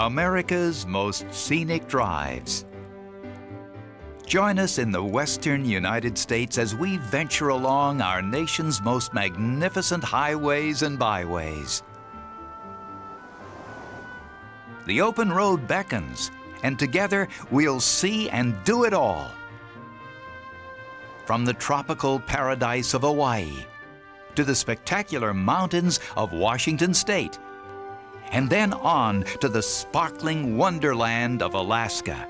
America's most scenic drives. Join us in the western United States as we venture along our nation's most magnificent highways and byways. The open road beckons, and together we'll see and do it all. From the tropical paradise of Hawaii to the spectacular mountains of Washington State, and then on to the sparkling wonderland of Alaska.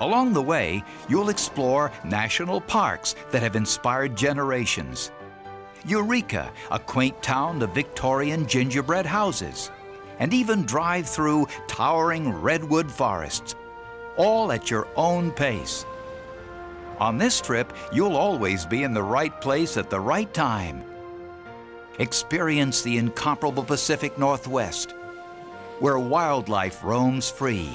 Along the way, you'll explore national parks that have inspired generations. Eureka, a quaint town of Victorian gingerbread houses, and even drive through towering redwood forests, all at your own pace. On this trip, you'll always be in the right place at the right time. Experience the incomparable Pacific Northwest, where wildlife roams free,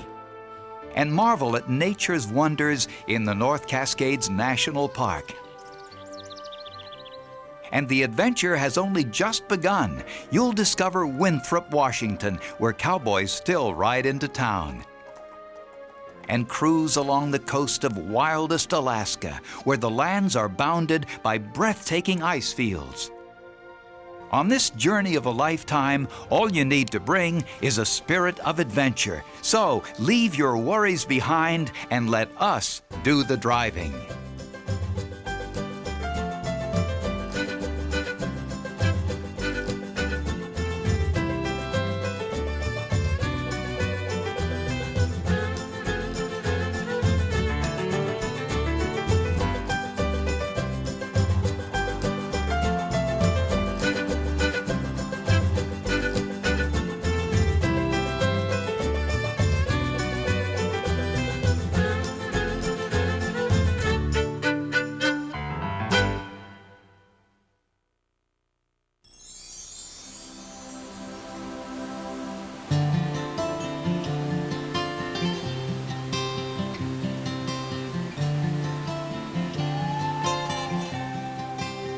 and marvel at nature's wonders in the North Cascades National Park. And the adventure has only just begun. You'll discover Winthrop, Washington, where cowboys still ride into town, and cruise along the coast of wildest Alaska, where the lands are bounded by breathtaking ice fields. On this journey of a lifetime, all you need to bring is a spirit of adventure. So leave your worries behind and let us do the driving.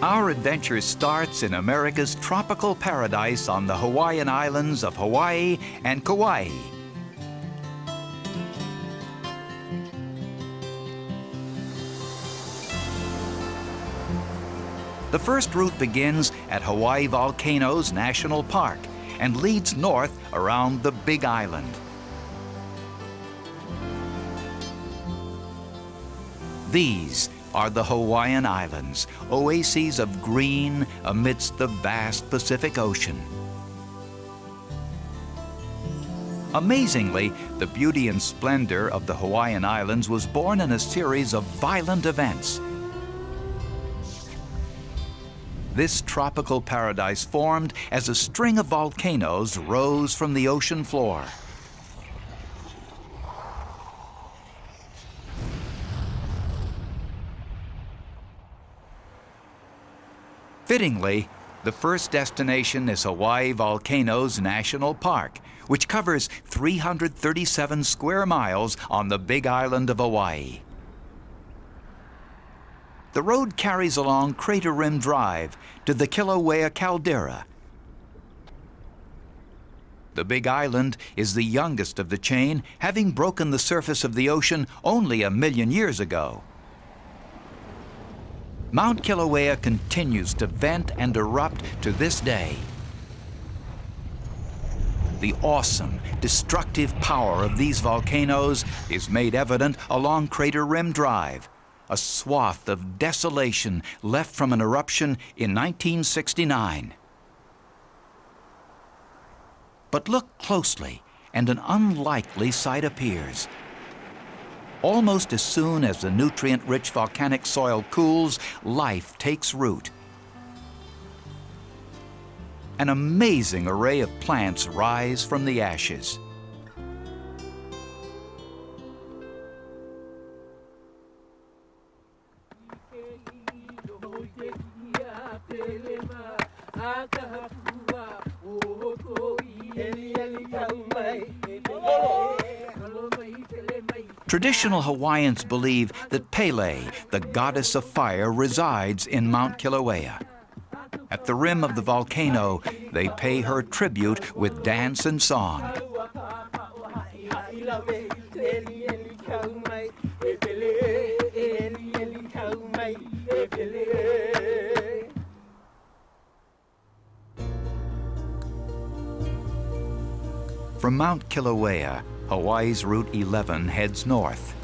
Our adventure starts in America's tropical paradise on the Hawaiian islands of Hawaii and Kauai. The first route begins at Hawaii Volcanoes National Park and leads north around the Big Island. These are the Hawaiian Islands, oases of green amidst the vast Pacific Ocean. Amazingly, the beauty and splendor of the Hawaiian Islands was born in a series of violent events. This tropical paradise formed as a string of volcanoes rose from the ocean floor. Fittingly, the first destination is Hawaii Volcanoes National Park, which covers 337 square miles on the Big Island of Hawaii. The road carries along Crater Rim Drive to the Kilauea Caldera. The Big Island is the youngest of the chain, having broken the surface of the ocean only 1 million years ago. Mount Kilauea continues to vent and erupt to this day. The awesome, destructive power of these volcanoes is made evident along Crater Rim Drive, a swath of desolation left from an eruption in 1969. But look closely, and an unlikely sight appears. Almost as soon as the nutrient-rich volcanic soil cools, life takes root. An amazing array of plants rise from the ashes. Traditional Hawaiians believe that Pele, the goddess of fire, resides in Mount Kilauea. At the rim of the volcano, they pay her tribute with dance and song. From Mount Kilauea, Hawaii's Route 11 heads north.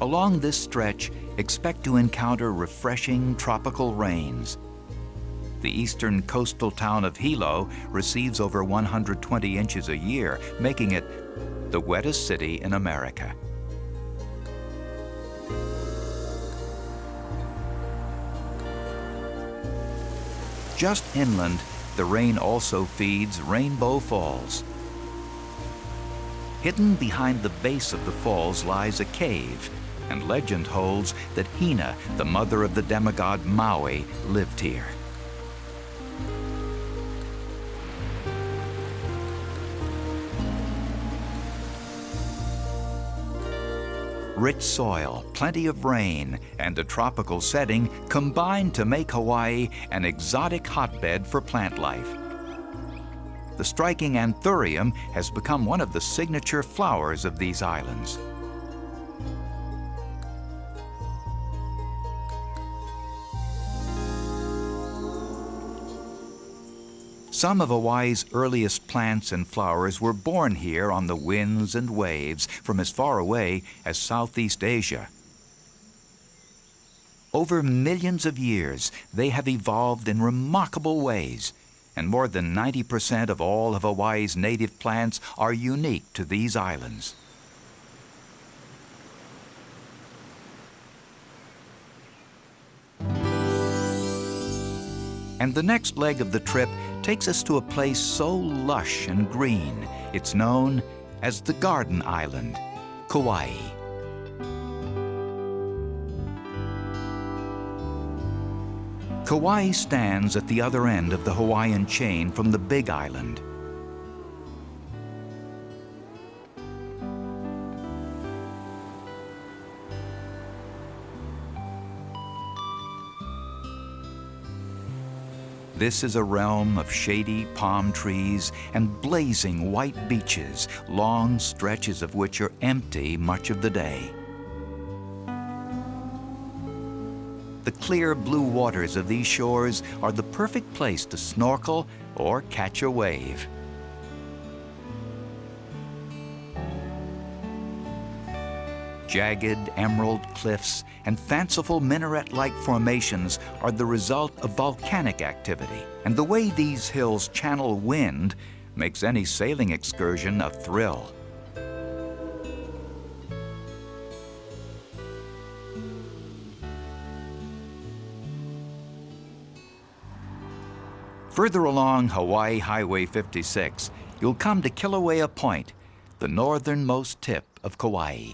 Along this stretch, expect to encounter refreshing tropical rains. The eastern coastal town of Hilo receives over 120 inches a year, making it the wettest city in America. Just inland, the rain also feeds Rainbow Falls. Hidden behind the base of the falls lies a cave, and legend holds that Hina, the mother of the demigod Maui, lived here. Rich soil, plenty of rain, and a tropical setting combine to make Hawaii an exotic hotbed for plant life. The striking anthurium has become one of the signature flowers of these islands. Some of Hawaii's earliest plants and flowers were born here on the winds and waves from as far away as Southeast Asia. Over millions of years, they have evolved in remarkable ways, and more than 90% of all of Hawaii's native plants are unique to these islands. And the next leg of the trip takes us to a place so lush and green, it's known as the Garden Island, Kauai. Kauai stands at the other end of the Hawaiian chain from the Big Island. This is a realm of shady palm trees and blazing white beaches, long stretches of which are empty much of the day. The clear blue waters of these shores are the perfect place to snorkel or catch a wave. Jagged emerald cliffs and fanciful minaret-like formations are the result of volcanic activity, and the way these hills channel wind makes any sailing excursion a thrill. Further along Hawaii Highway 56, you'll come to Kilauea Point, the northernmost tip of Kauai.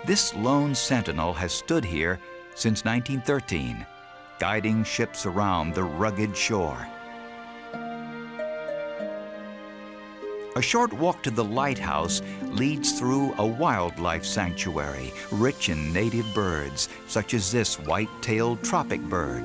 This lone sentinel has stood here since 1913, guiding ships around the rugged shore. A short walk to the lighthouse leads through a wildlife sanctuary rich in native birds, such as this white-tailed tropic bird.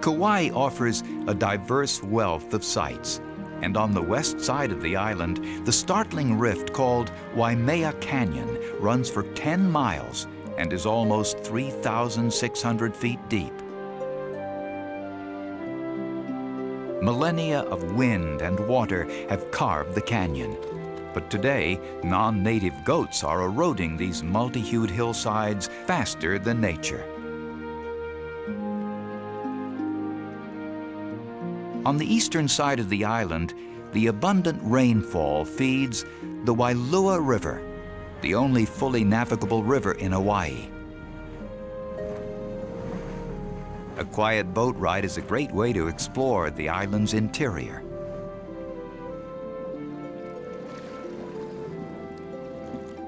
Kauai offers a diverse wealth of sights. And on the west side of the island, the startling rift called Waimea Canyon runs for 10 miles and is almost 3,600 feet deep. Millennia of wind and water have carved the canyon, but today non-native goats are eroding these multi-hued hillsides faster than nature. On the eastern side of the island, the abundant rainfall feeds the Wailua River, the only fully navigable river in Hawaii. A quiet boat ride is a great way to explore the island's interior.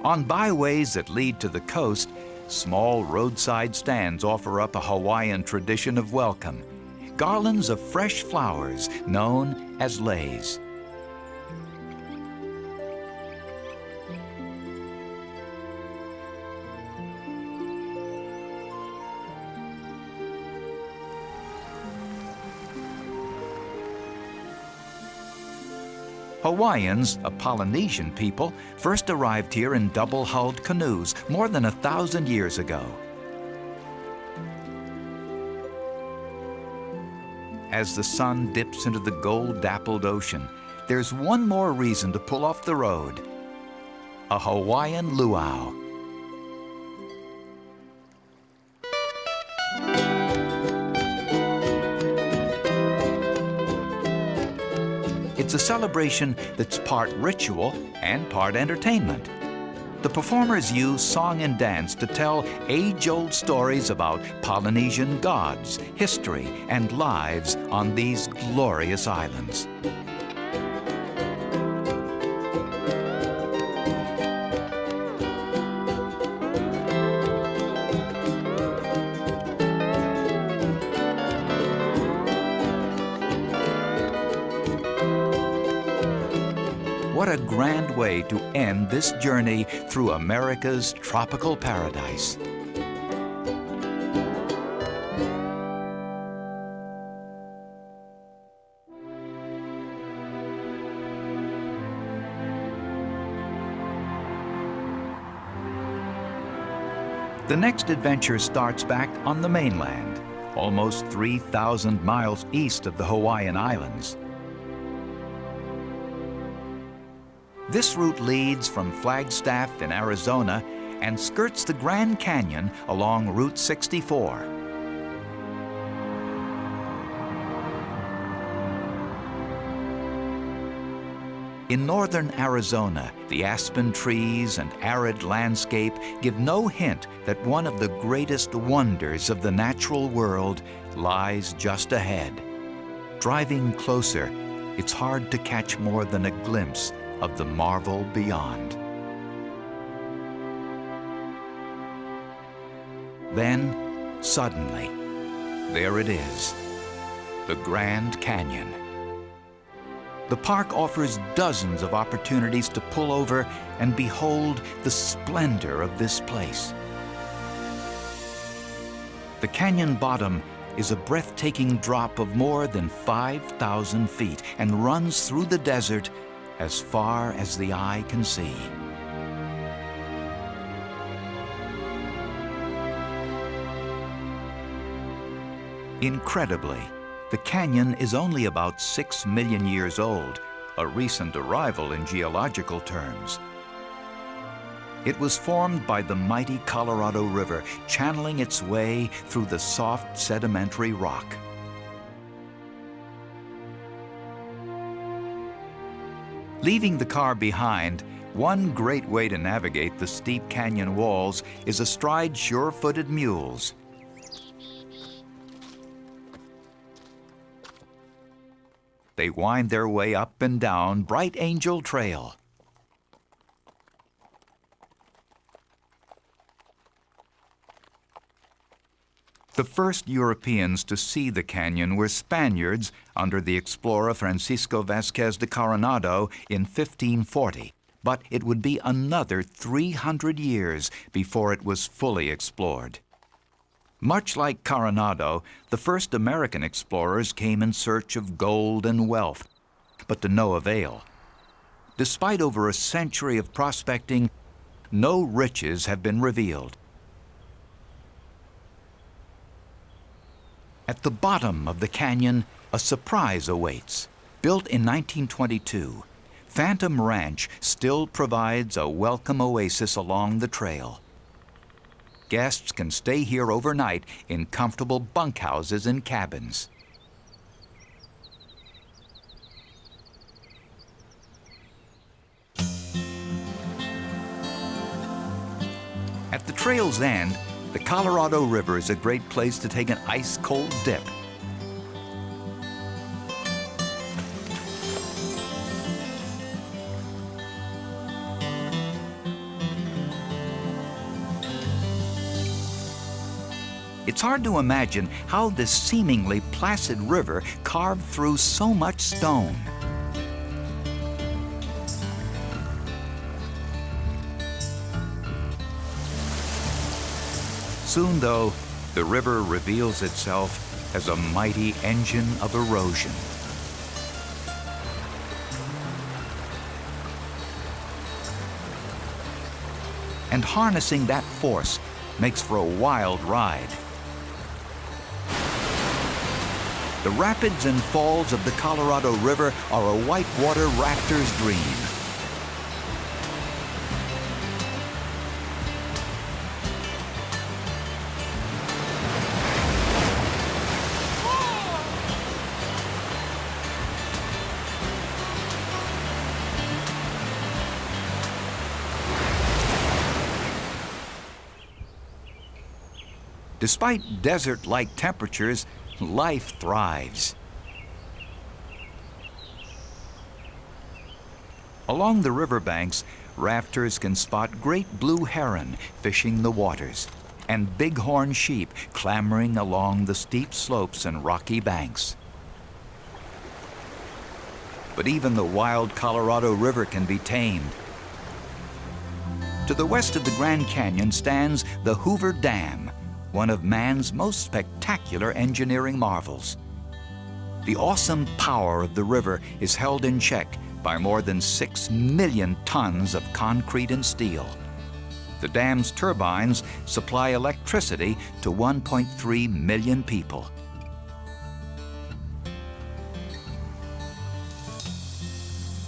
On byways that lead to the coast, small roadside stands offer up a Hawaiian tradition of welcome. Garlands of fresh flowers known as leis. Hawaiians, a Polynesian people, first arrived here in double-hulled canoes more than 1,000 years ago. As the sun dips into the gold-dappled ocean, there's one more reason to pull off the road: a Hawaiian luau. It's a celebration that's part ritual and part entertainment. The performers use song and dance to tell age-old stories about Polynesian gods, history, and lives on these glorious islands. What a grand way to end this journey through America's tropical paradise. The next adventure starts back on the mainland, almost 3,000 miles east of the Hawaiian Islands. This route leads from Flagstaff in Arizona and skirts the Grand Canyon along Route 64. In northern Arizona, the aspen trees and arid landscape give no hint that one of the greatest wonders of the natural world lies just ahead. Driving closer, it's hard to catch more than a glimpse of the marvel beyond. Then, suddenly, there it is, the Grand Canyon. The park offers dozens of opportunities to pull over and behold the splendor of this place. The canyon bottom is a breathtaking drop of more than 5,000 feet and runs through the desert as far as the eye can see. Incredibly, the canyon is only about 6 million years old, a recent arrival in geological terms. It was formed by the mighty Colorado River channeling its way through the soft sedimentary rock. Leaving the car behind, one great way to navigate the steep canyon walls is astride sure-footed mules. They wind their way up and down Bright Angel Trail. The first Europeans to see the canyon were Spaniards under the explorer Francisco Vázquez de Coronado in 1540, but it would be another 300 years before it was fully explored. Much like Coronado, the first American explorers came in search of gold and wealth, but to no avail. Despite over a century of prospecting, no riches have been revealed. At the bottom of the canyon, a surprise awaits. Built in 1922, Phantom Ranch still provides a welcome oasis along the trail. Guests can stay here overnight in comfortable bunkhouses and cabins. At the trail's end, the Colorado River is a great place to take an ice-cold dip. It's hard to imagine how this seemingly placid river carved through so much stone. Soon, though, the river reveals itself as a mighty engine of erosion. And harnessing that force makes for a wild ride. The rapids and falls of the Colorado River are a whitewater rafter's dream. Despite desert-like temperatures, life thrives. Along the riverbanks, rafters can spot great blue heron fishing the waters and bighorn sheep clambering along the steep slopes and rocky banks. But even the wild Colorado River can be tamed. To the west of the Grand Canyon stands the Hoover Dam, one of man's most spectacular engineering marvels. The awesome power of the river is held in check by more than 6 million tons of concrete and steel. The dam's turbines supply electricity to 1.3 million people.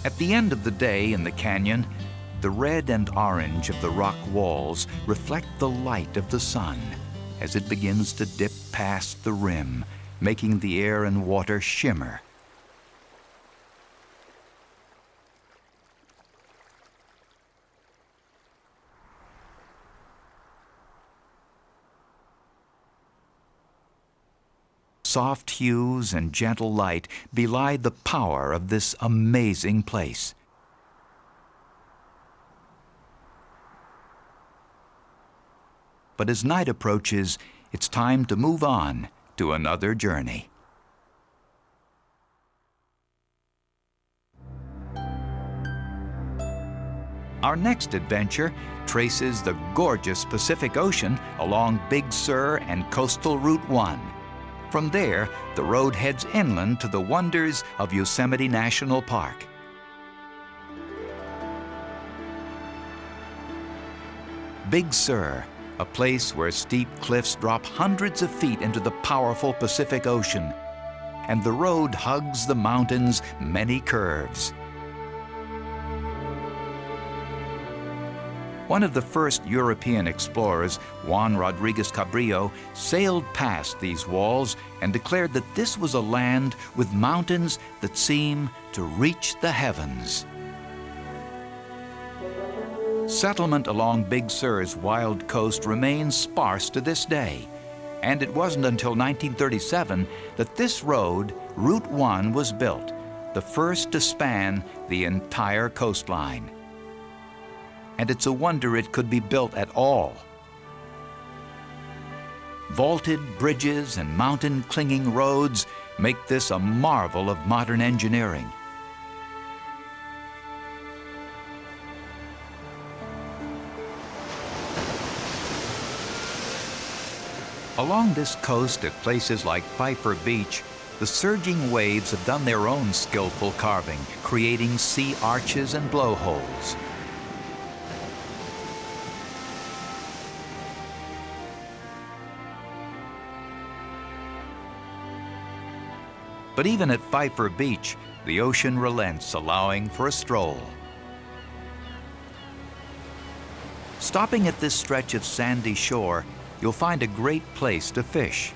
At the end of the day in the canyon, the red and orange of the rock walls reflect the light of the sun as it begins to dip past the rim, making the air and water shimmer. Soft hues and gentle light belie the power of this amazing place. But as night approaches, it's time to move on to another journey. Our next adventure traces the gorgeous Pacific Ocean along Big Sur and Coastal Route 1. From there, the road heads inland to the wonders of Yosemite National Park. Big Sur, a place where steep cliffs drop hundreds of feet into the powerful Pacific Ocean, and the road hugs the mountain's many curves. One of the first European explorers, Juan Rodriguez Cabrillo, sailed past these walls and declared that this was a land with mountains that seem to reach the heavens. Settlement along Big Sur's wild coast remains sparse to this day, and it wasn't until 1937 that this road, Route 1, was built, the first to span the entire coastline. And it's a wonder it could be built at all. Vaulted bridges and mountain-clinging roads make this a marvel of modern engineering. Along this coast at places like Pfeiffer Beach, the surging waves have done their own skillful carving, creating sea arches and blowholes. But even at Pfeiffer Beach, the ocean relents, allowing for a stroll. Stopping at this stretch of sandy shore, you'll find a great place to fish.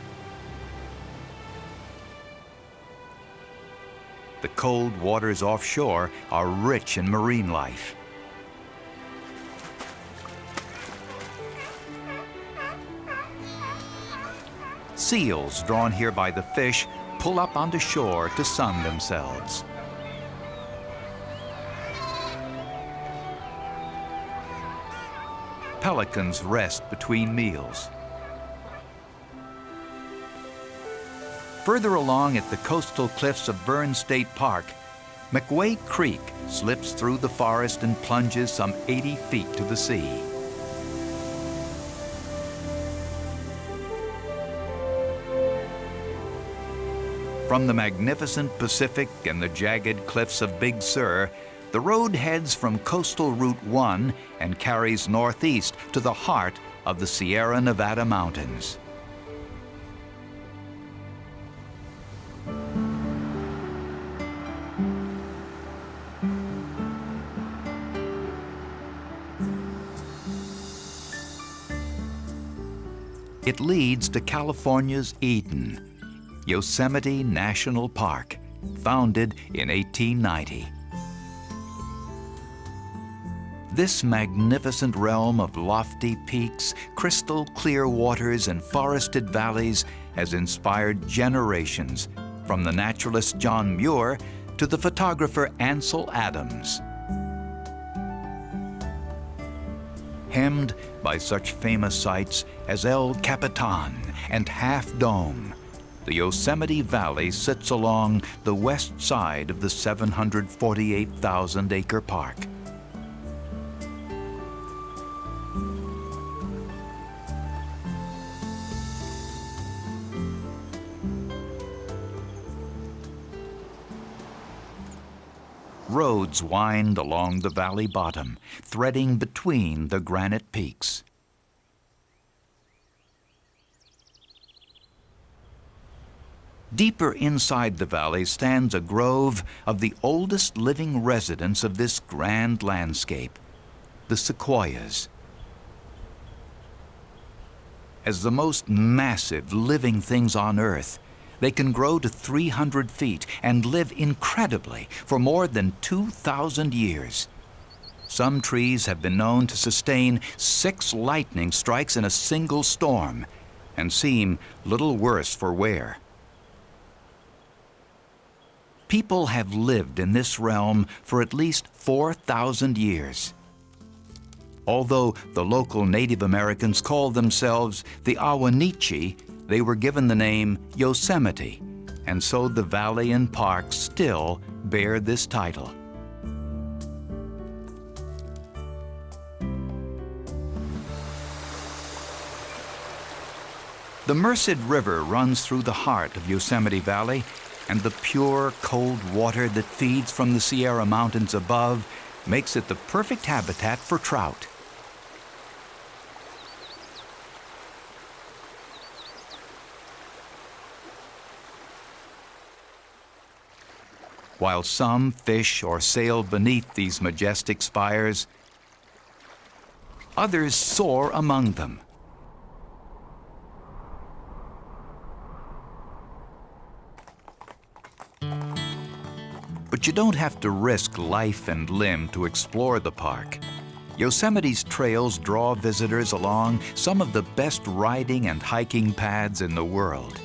The cold waters offshore are rich in marine life. Seals, drawn here by the fish, pull up onto shore to sun themselves. Pelicans rest between meals. Further along at the coastal cliffs of Byrne State Park, McWay Creek slips through the forest and plunges some 80 feet to the sea. From the magnificent Pacific and the jagged cliffs of Big Sur, the road heads from Coastal Route 1 and carries northeast to the heart of the Sierra Nevada mountains. It leads to California's Eden, Yosemite National Park, founded in 1890. This magnificent realm of lofty peaks, crystal clear waters, and forested valleys has inspired generations, from the naturalist John Muir to the photographer Ansel Adams. Hemmed by such famous sights as El Capitan and Half Dome, the Yosemite Valley sits along the west side of the 748,000-acre park. Roads wind along the valley bottom, threading between the granite peaks. Deeper inside the valley stands a grove of the oldest living residents of this grand landscape, the sequoias. As the most massive living things on Earth, they can grow to 300 feet and live incredibly for more than 2,000 years. Some trees have been known to sustain 6 lightning strikes in a single storm and seem little worse for wear. People have lived in this realm for at least 4,000 years. Although the local Native Americans called themselves the Awanichi, they were given the name Yosemite, and so the valley and park still bear this title. The Merced River runs through the heart of Yosemite Valley, and the pure, cold water that feeds from the Sierra Mountains above makes it the perfect habitat for trout. While some fish or sail beneath these majestic spires, others soar among them. But you don't have to risk life and limb to explore the park. Yosemite's trails draw visitors along some of the best riding and hiking paths in the world.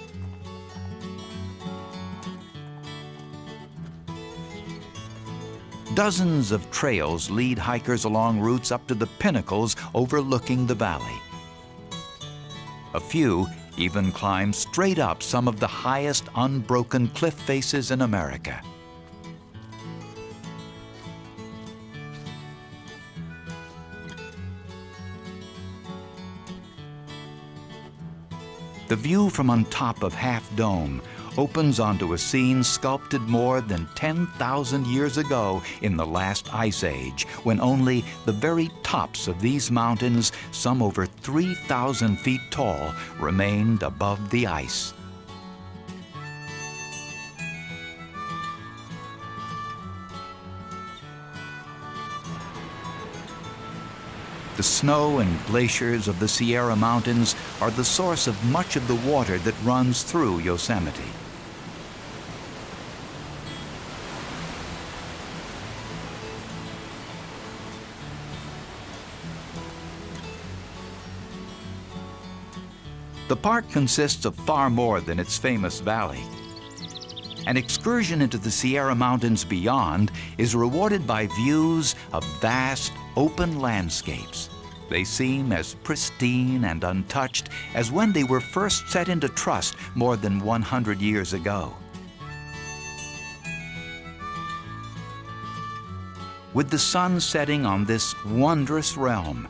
Dozens of trails lead hikers along routes up to the pinnacles overlooking the valley. A few even climb straight up some of the highest unbroken cliff faces in America. The view from on top of Half Dome opens onto a scene sculpted more than 10,000 years ago in the last ice age, when only the very tops of these mountains, some over 3,000 feet tall, remained above the ice. The snow and glaciers of the Sierra Mountains are the source of much of the water that runs through Yosemite. The park consists of far more than its famous valley. An excursion into the Sierra Mountains beyond is rewarded by views of vast, open landscapes. They seem as pristine and untouched as when they were first set into trust more than 100 years ago. With the sun setting on this wondrous realm,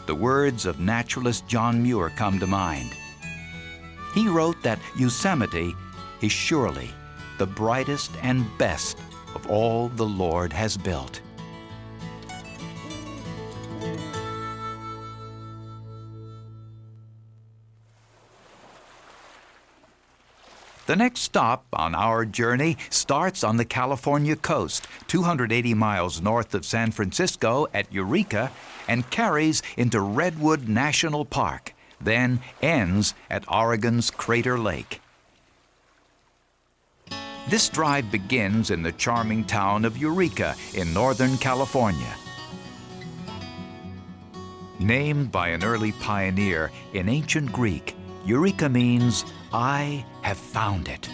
the words of naturalist John Muir come to mind. He wrote that Yosemite is surely the brightest and best of all the Lord has built. The next stop on our journey starts on the California coast, 280 miles north of San Francisco at Eureka, and carries into Redwood National Park, then ends at Oregon's Crater Lake. This drive begins in the charming town of Eureka in Northern California. Named by an early pioneer, in ancient Greek, Eureka means, "I have found it."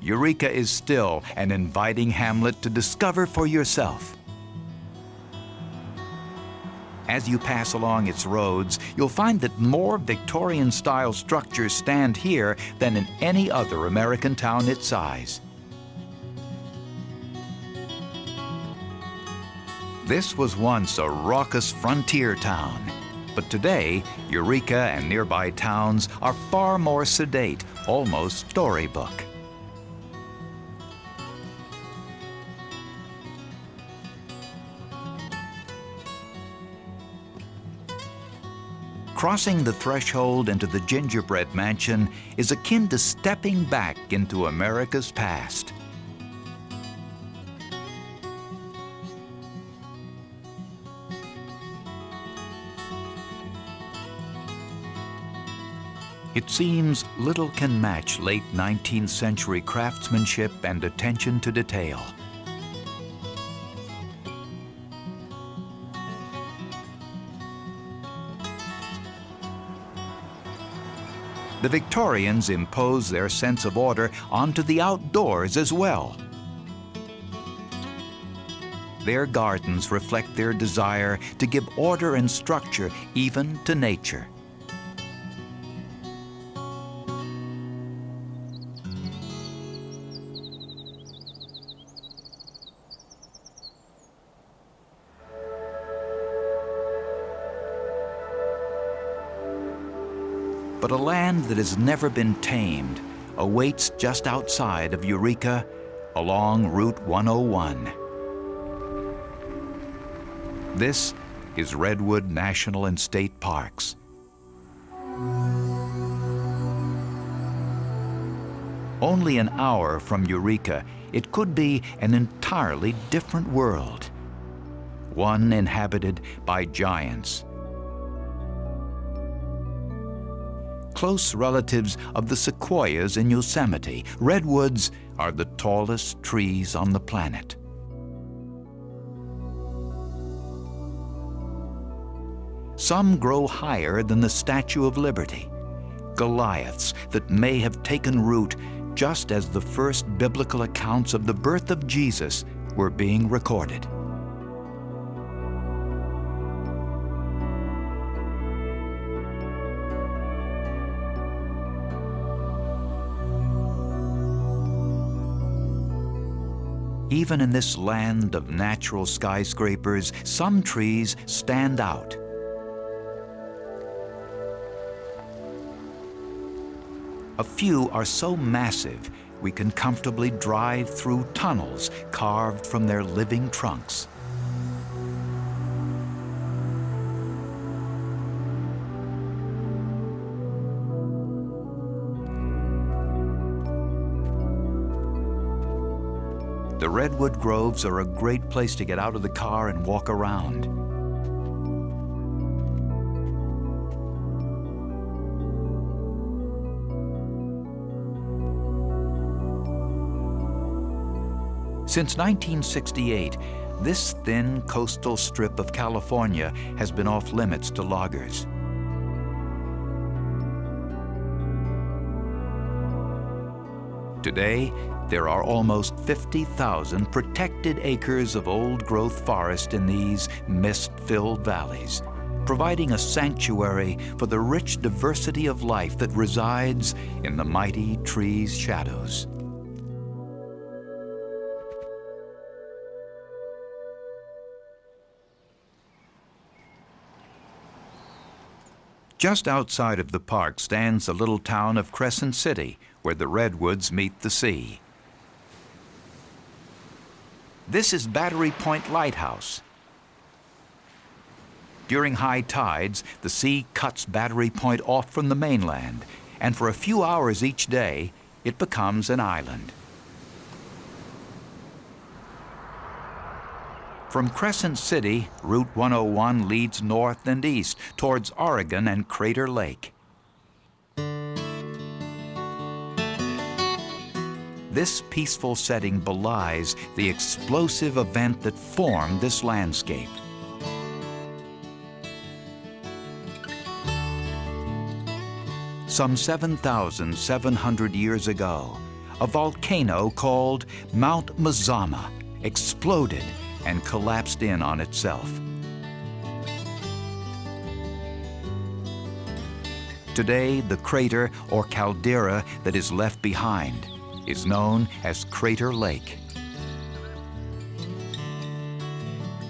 Eureka is still an inviting hamlet to discover for yourself. As you pass along its roads, you'll find that more Victorian-style structures stand here than in any other American town its size. This was once a raucous frontier town, but today, Eureka and nearby towns are far more sedate, almost storybook. Crossing the threshold into the gingerbread mansion is akin to stepping back into America's past. It seems little can match late 19th century craftsmanship and attention to detail. The Victorians imposed their sense of order onto the outdoors as well. Their gardens reflect their desire to give order and structure even to nature. But a land that has never been tamed awaits just outside of Eureka along Route 101. This is Redwood National and State Parks. Only an hour from Eureka, it could be an entirely different world, one inhabited by giants. Close relatives of the sequoias in Yosemite, redwoods are the tallest trees on the planet. Some grow higher than the Statue of Liberty, Goliaths that may have taken root just as the first biblical accounts of the birth of Jesus were being recorded. Even in this land of natural skyscrapers, some trees stand out. A few are so massive, we can comfortably drive through tunnels carved from their living trunks. The redwood groves are a great place to get out of the car and walk around. Since 1968, this thin coastal strip of California has been off limits to loggers. Today, there are almost 50,000 protected acres of old-growth forest in these mist-filled valleys, providing a sanctuary for the rich diversity of life that resides in the mighty trees' shadows. Just outside of the park stands the little town of Crescent City, where the redwoods meet the sea. This is Battery Point Lighthouse. During high tides, the sea cuts Battery Point off from the mainland, and for a few hours each day, it becomes an island. From Crescent City, Route 101 leads north and east towards Oregon and Crater Lake. This peaceful setting belies the explosive event that formed this landscape. Some 7,700 years ago, a volcano called Mount Mazama exploded and collapsed in on itself. Today, the crater or caldera that is left behind is known as Crater Lake.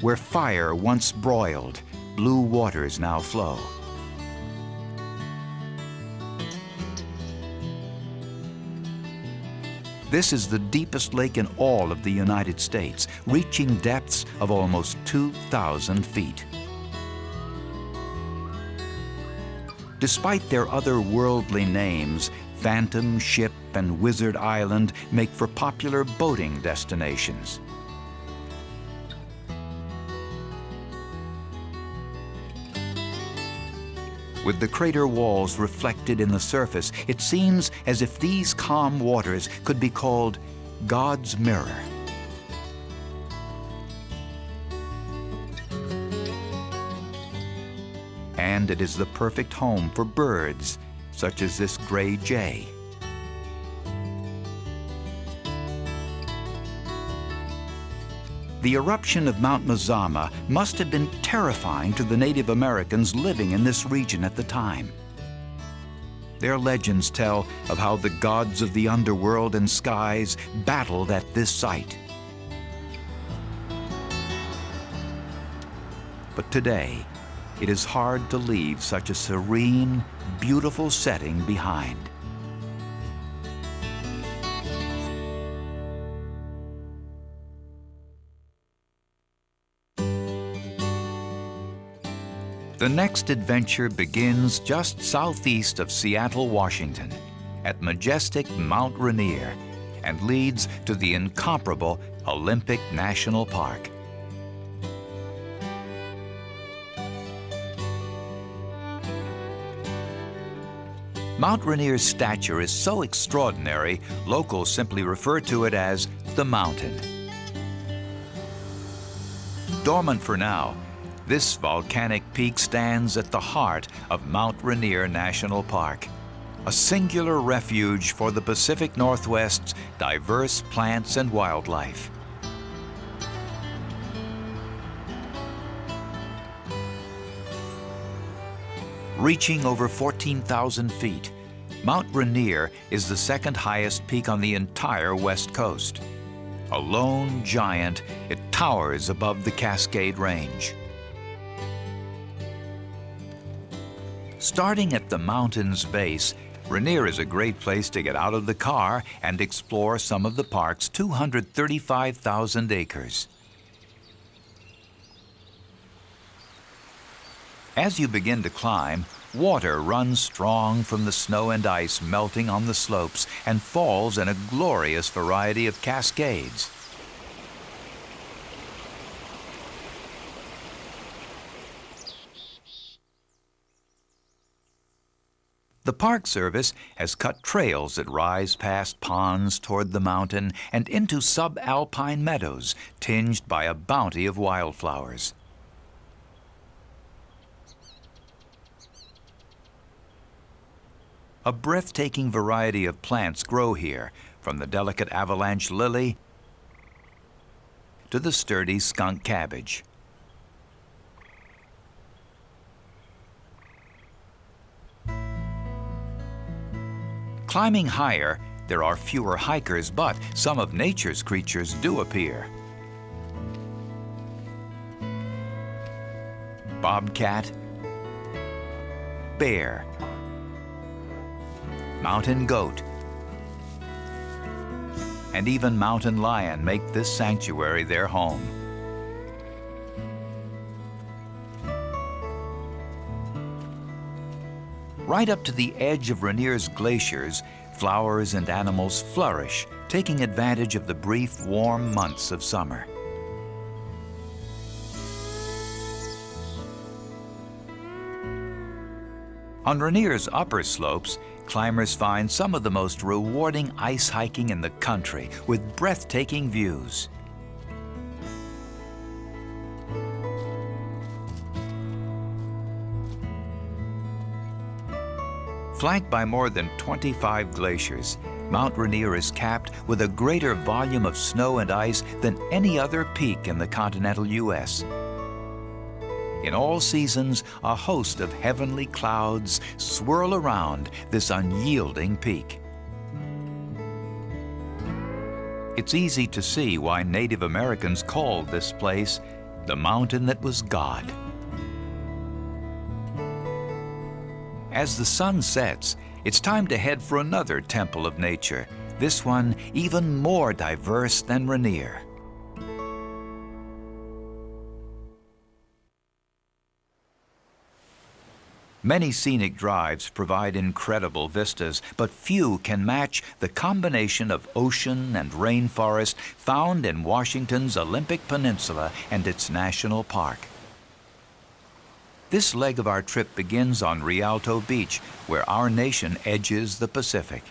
Where fire once broiled, blue waters now flow. This is the deepest lake in all of the United States, reaching depths of almost 2,000 feet. Despite their otherworldly names, Phantom, Ship, and Wizard Island make for popular boating destinations. With the crater walls reflected in the surface, it seems as if these calm waters could be called God's mirror. And it is the perfect home for birds, such as this gray jay. The eruption of Mount Mazama must have been terrifying to the Native Americans living in this region at the time. Their legends tell of how the gods of the underworld and skies battled at this site. But today, it is hard to leave such a serene, beautiful setting behind. The next adventure begins just southeast of Seattle, Washington, at majestic Mount Rainier, and leads to the incomparable Olympic National Park. Mount Rainier's stature is so extraordinary, locals simply refer to it as the mountain. Dormant for now, this volcanic peak stands at the heart of Mount Rainier National Park, a singular refuge for the Pacific Northwest's diverse plants and wildlife. Reaching over 14,000 feet, Mount Rainier is the second highest peak on the entire West Coast. A lone giant, it towers above the Cascade Range. Starting at the mountain's base, Rainier is a great place to get out of the car and explore some of the park's 235,000 acres. As you begin to climb, water runs strong from the snow and ice melting on the slopes and falls in a glorious variety of cascades. The Park Service has cut trails that rise past ponds toward the mountain and into subalpine meadows tinged by a bounty of wildflowers. A breathtaking variety of plants grow here, from the delicate avalanche lily to the sturdy skunk cabbage. Climbing higher, there are fewer hikers, but some of nature's creatures do appear. Bobcat, bear, mountain goat, and even mountain lion make this sanctuary their home. Right up to the edge of Rainier's glaciers, flowers and animals flourish, taking advantage of the brief, warm months of summer. On Rainier's upper slopes, climbers find some of the most rewarding ice hiking in the country with breathtaking views. Flanked by more than 25 glaciers, Mount Rainier is capped with a greater volume of snow and ice than any other peak in the continental U.S. In all seasons, a host of heavenly clouds swirl around this unyielding peak. It's easy to see why Native Americans called this place the mountain that was God. As the sun sets, it's time to head for another temple of nature, this one even more diverse than Rainier. Many scenic drives provide incredible vistas, but few can match the combination of ocean and rainforest found in Washington's Olympic Peninsula and its national park. This leg of our trip begins on Rialto Beach, where our nation edges the Pacific.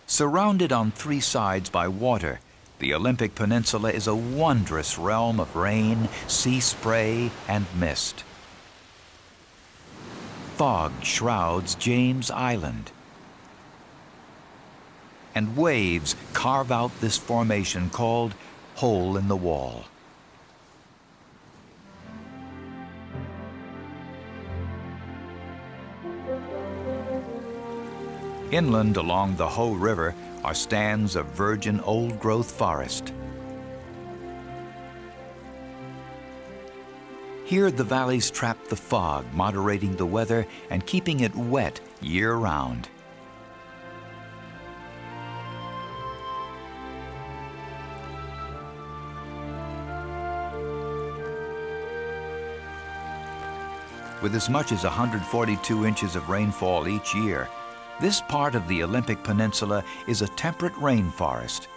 Surrounded on three sides by water, the Olympic Peninsula is a wondrous realm of rain, sea spray, and mist. Fog shrouds James Island, and waves carve out this formation called Hole in the Wall. Inland along the Hoh River are stands of virgin old-growth forest. Here the valleys trap the fog, moderating the weather and keeping it wet year-round. With as much as 142 inches of rainfall each year, this part of the Olympic Peninsula is a temperate rainforest,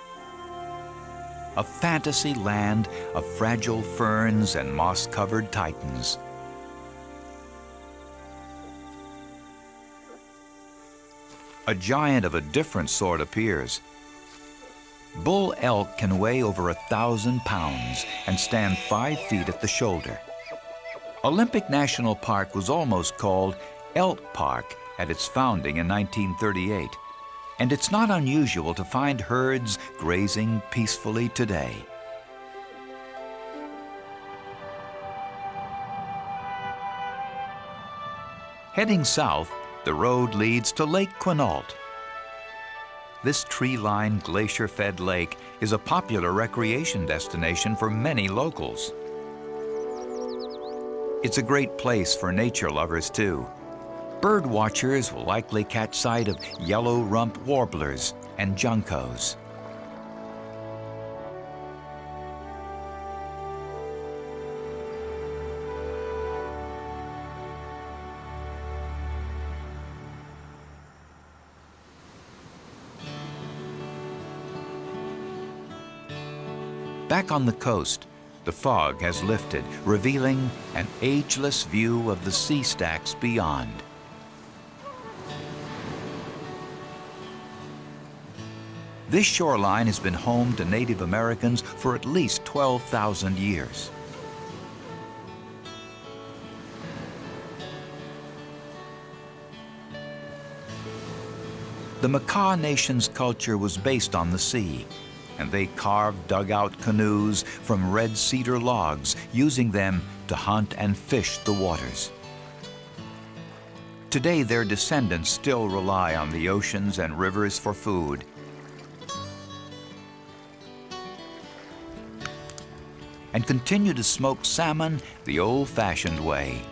a fantasy land of fragile ferns and moss-covered titans. A giant of a different sort appears. Bull elk can weigh over 1,000 pounds and stand 5 feet at the shoulder. Olympic National Park was almost called Elk Park at its founding in 1938, and it's not unusual to find herds grazing peacefully today. Heading south, the road leads to Lake Quinault. This tree-lined, glacier-fed lake is a popular recreation destination for many locals. It's a great place for nature lovers, too. Bird watchers will likely catch sight of yellow-rumped warblers and juncos. Back on the coast, the fog has lifted, revealing an ageless view of the sea stacks beyond. This shoreline has been home to Native Americans for at least 12,000 years. The Makah Nation's culture was based on the sea, and they carved dugout canoes from red cedar logs, using them to hunt and fish the waters. Today, their descendants still rely on the oceans and rivers for food. And continue to smoke salmon the old-fashioned way.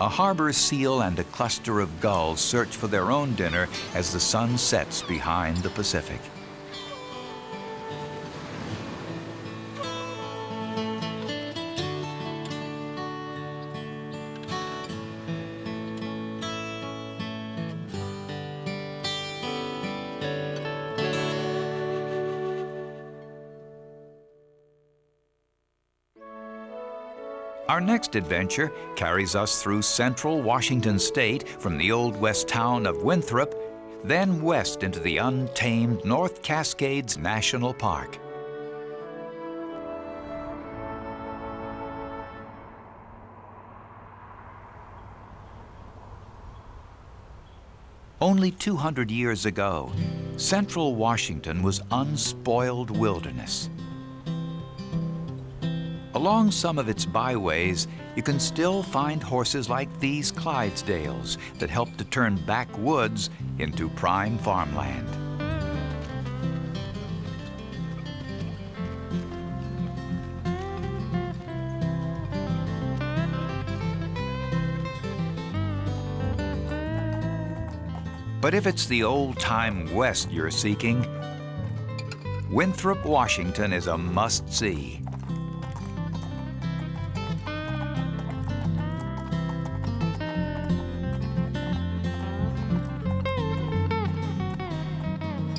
A harbor seal and a cluster of gulls search for their own dinner as the sun sets behind the Pacific. Our next adventure carries us through central Washington state from the old west town of Winthrop, then west into the untamed North Cascades National Park. Only 200 years ago, central Washington was unspoiled wilderness. Along some of its byways, you can still find horses like these Clydesdales that help to turn backwoods into prime farmland. But if it's the old-time West you're seeking, Winthrop, Washington is a must-see.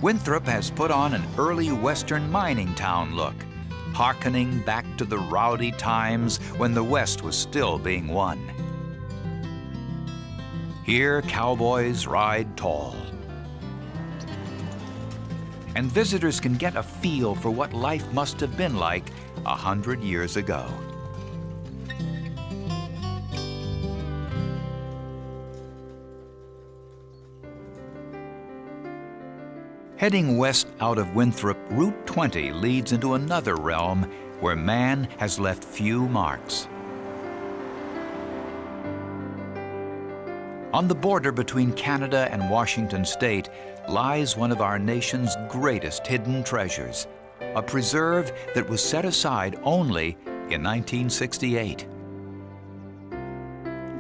Winthrop has put on an early Western mining town look, hearkening back to the rowdy times when the West was still being won. Here, cowboys ride tall. And visitors can get a feel for what life must have been like 100 years ago. Heading west out of Winthrop, Route 20 leads into another realm where man has left few marks. On the border between Canada and Washington state lies one of our nation's greatest hidden treasures, a preserve that was set aside only in 1968.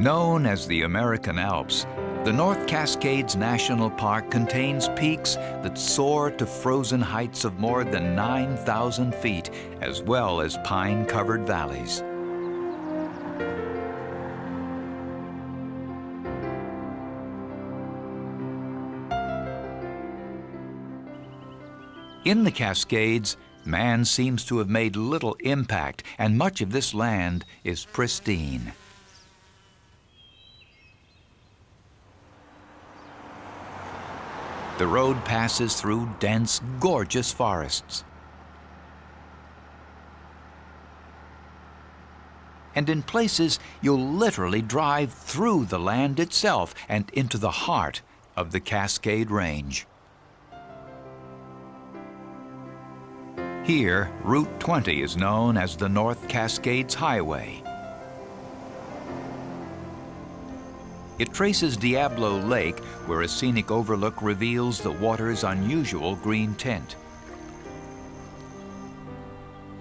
Known as the American Alps, the North Cascades National Park contains peaks that soar to frozen heights of more than 9,000 feet, as well as pine-covered valleys. In the Cascades, man seems to have made little impact, and much of this land is pristine. The road passes through dense, gorgeous forests. And in places, you'll literally drive through the land itself and into the heart of the Cascade Range. Here, Route 20 is known as the North Cascades Highway. It traces Diablo Lake, where a scenic overlook reveals the water's unusual green tint.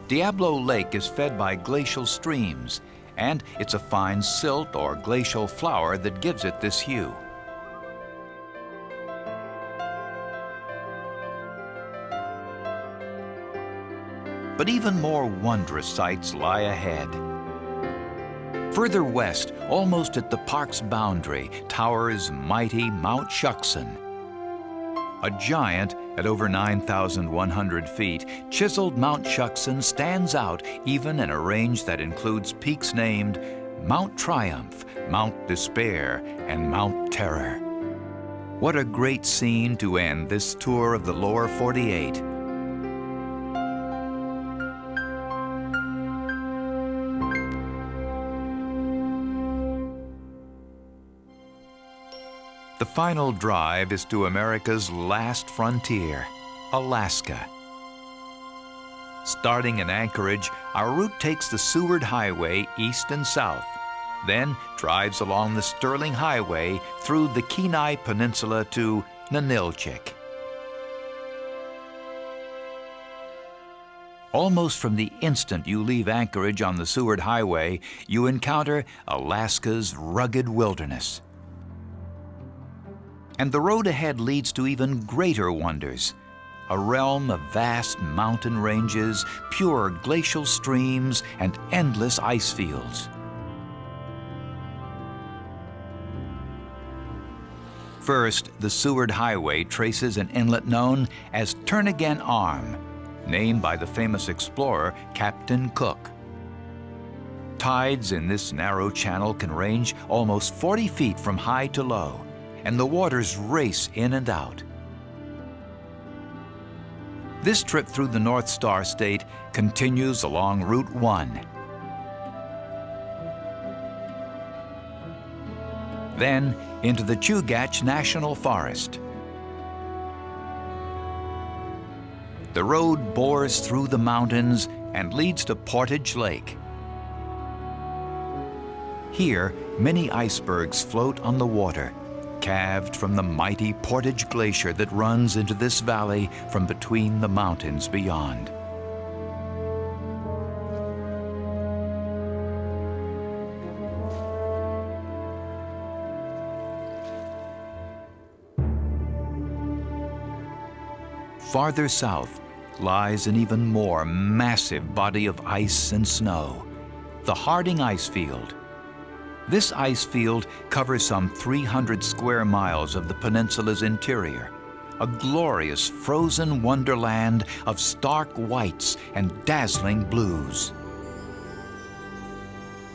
Diablo Lake is fed by glacial streams, and it's a fine silt or glacial flour that gives it this hue. But even more wondrous sights lie ahead. Further west, almost at the park's boundary, towers mighty Mount Shuksan. A giant at over 9,100 feet, chiseled Mount Shuksan stands out even in a range that includes peaks named Mount Triumph, Mount Despair, and Mount Terror. What a great scene to end this tour of the lower 48. The final drive is to America's last frontier, Alaska. Starting in Anchorage, our route takes the Seward Highway east and south, then drives along the Sterling Highway through the Kenai Peninsula to Ninilchik. Almost from the instant you leave Anchorage on the Seward Highway, you encounter Alaska's rugged wilderness. And the road ahead leads to even greater wonders, a realm of vast mountain ranges, pure glacial streams, and endless ice fields. First, the Seward Highway traces an inlet known as Turnagain Arm, named by the famous explorer Captain Cook. Tides in this narrow channel can range almost 40 feet from high to low, and the waters race in and out. This trip through the North Star State continues along Route 1. Then into the Chugach National Forest. The road bores through the mountains and leads to Portage Lake. Here, many icebergs float on the water, calved from the mighty Portage Glacier that runs into this valley from between the mountains beyond. Farther south lies an even more massive body of ice and snow, the Harding Ice Field. This ice field covers some 300 square miles of the peninsula's interior, a glorious frozen wonderland of stark whites and dazzling blues.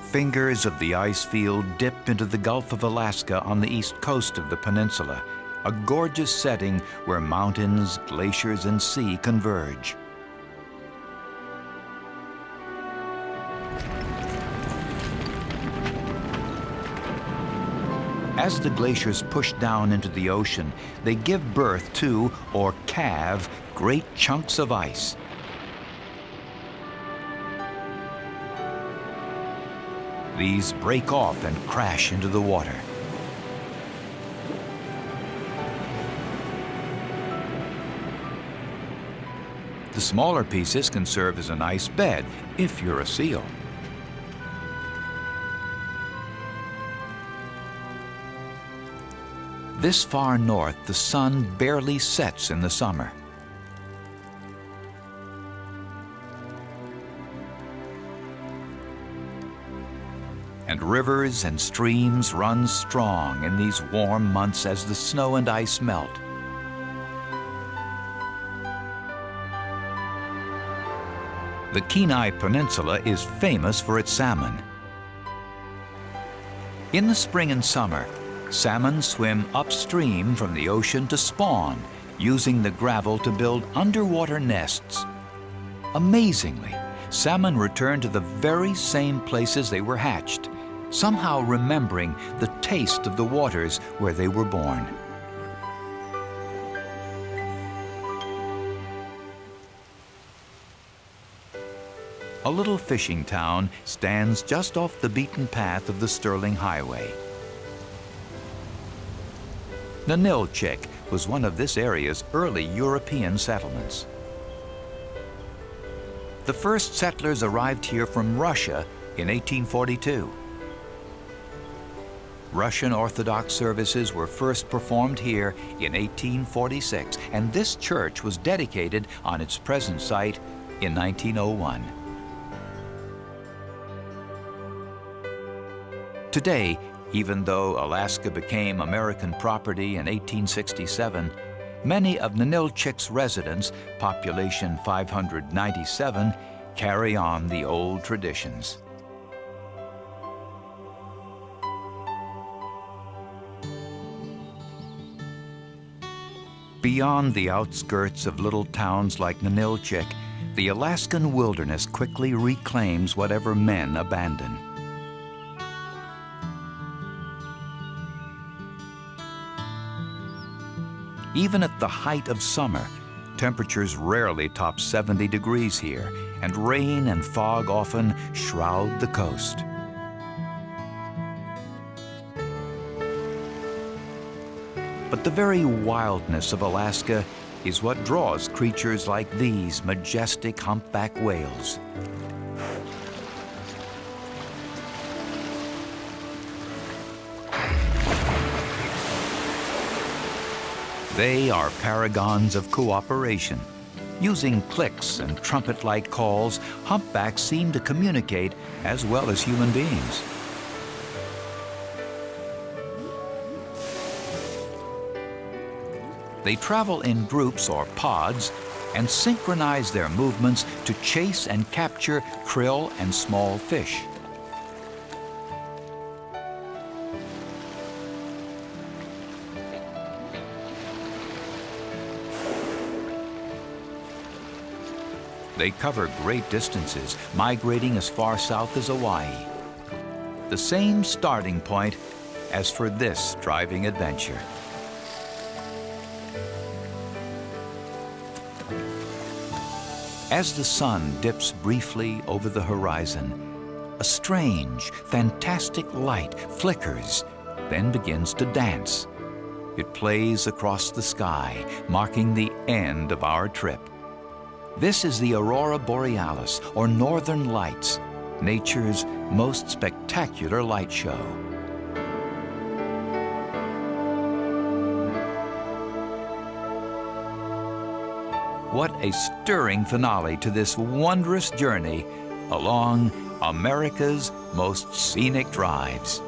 Fingers of the ice field dip into the Gulf of Alaska on the east coast of the peninsula, a gorgeous setting where mountains, glaciers, and sea converge. As the glaciers push down into the ocean, they give birth to, or calve, great chunks of ice. These break off and crash into the water. The smaller pieces can serve as an ice bed if you're a seal. This far north, the sun barely sets in the summer. And rivers and streams run strong in these warm months as the snow and ice melt. The Kenai Peninsula is famous for its salmon. In the spring and summer, salmon swim upstream from the ocean to spawn, using the gravel to build underwater nests. Amazingly, salmon return to the very same places they were hatched, somehow remembering the taste of the waters where they were born. A little fishing town stands just off the beaten path of the Sterling Highway. Nanilchik was one of this area's early European settlements. The first settlers arrived here from Russia in 1842. Russian Orthodox services were first performed here in 1846, and this church was dedicated on its present site in 1901. Today, even though Alaska became American property in 1867, many of Nanilchik's residents, population 597, carry on the old traditions. Beyond the outskirts of little towns like Nanilchik, the Alaskan wilderness quickly reclaims whatever men abandon. Even at the height of summer, temperatures rarely top 70 degrees here, and rain and fog often shroud the coast. But the very wildness of Alaska is what draws creatures like these majestic humpback whales. They are paragons of cooperation. Using clicks and trumpet-like calls, humpbacks seem to communicate as well as human beings. They travel in groups or pods and synchronize their movements to chase and capture krill and small fish. They cover great distances, migrating as far south as Hawaii. The same starting point as for this driving adventure. As the sun dips briefly over the horizon, a strange, fantastic light flickers, then begins to dance. It plays across the sky, marking the end of our trip. This is the Aurora Borealis, or Northern Lights, nature's most spectacular light show. What a stirring finale to this wondrous journey along America's most scenic drives.